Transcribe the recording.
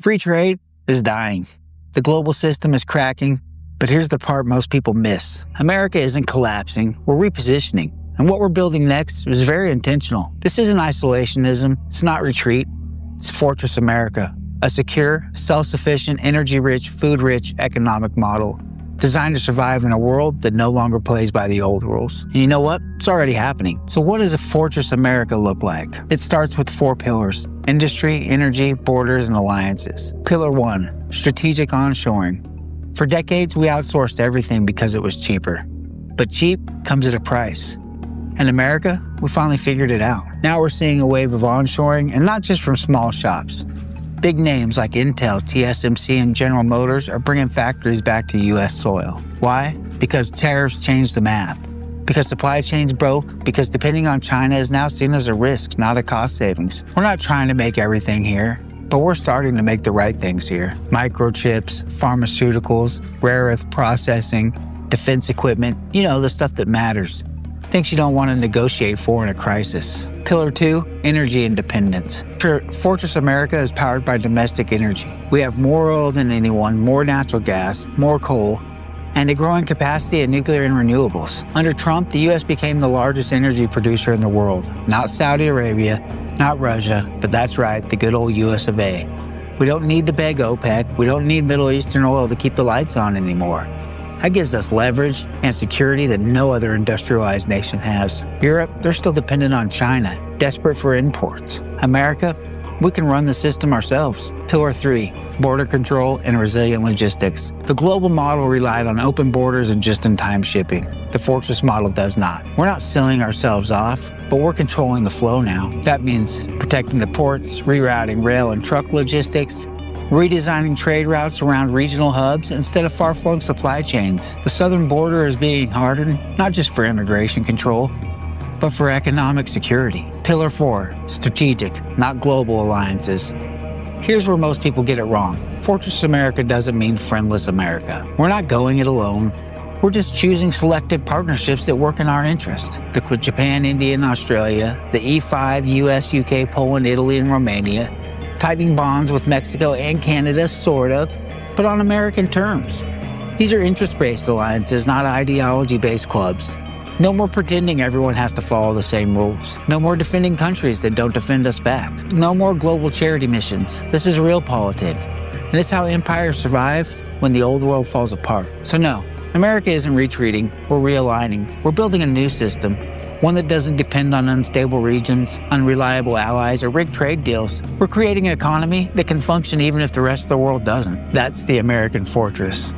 Free trade is dying. The global system is cracking, but here's the part most people miss. America isn't collapsing, we're repositioning. And what we're building next is very intentional. This isn't isolationism, it's not retreat, it's Fortress America. A secure, self-sufficient, energy-rich, food-rich economic model designed to survive in a world that no longer plays by the old rules. And you know what? It's already happening. So what does a Fortress America look like? It starts with 4 pillars: industry, energy, borders, and alliances. Pillar 1, strategic onshoring. For decades, we outsourced everything because it was cheaper. But cheap comes at a price. In America, we finally figured it out. Now we're seeing a wave of onshoring, and not just from small shops. Big names like Intel, TSMC, and General Motors are bringing factories back to U.S. soil. Why? Because tariffs changed the math. Because supply chains broke. Because depending on China is now seen as a risk, not a cost savings. We're not trying to make everything here, but we're starting to make the right things here. Microchips, pharmaceuticals, rare earth processing, defense equipment, the stuff that matters. Things you don't want to negotiate for in a crisis. Pillar 2, energy independence. Fortress America is powered by domestic energy. We have more oil than anyone, more natural gas, more coal, and a growing capacity of nuclear and renewables. Under Trump, the U.S. became the largest energy producer in the world. Not Saudi Arabia, not Russia, but that's right, the good old U.S. of A. We don't need to beg OPEC. We don't need Middle Eastern oil to keep the lights on anymore. That gives us leverage and security that no other industrialized nation has. Europe, they're still dependent on China, desperate for imports. America, we can run the system ourselves. Pillar 3, border control and resilient logistics. The global model relied on open borders and just-in-time shipping. The Fortress model does not. We're not selling ourselves off, but we're controlling the flow now. That means protecting the ports, rerouting rail and truck logistics, redesigning trade routes around regional hubs instead of far-flung supply chains. The southern border is being hardened, not just for immigration control, but for economic security. Pillar 4, strategic, not global alliances. Here's where most people get it wrong. Fortress America doesn't mean friendless America. We're not going it alone. We're just choosing selective partnerships that work in our interest. With Japan, India, and Australia, the E5, US, UK, Poland, Italy, and Romania, tightening bonds with Mexico and Canada, sort of, but on American terms. These are interest-based alliances, not ideology-based clubs. No more pretending everyone has to follow the same rules. No more defending countries that don't defend us back. No more global charity missions. This is realpolitik. And it's how empires survived when the old world falls apart. So no, America isn't retreating, we're realigning. We're building a new system, one that doesn't depend on unstable regions, unreliable allies, or rigged trade deals. We're creating an economy that can function even if the rest of the world doesn't. That's the American fortress.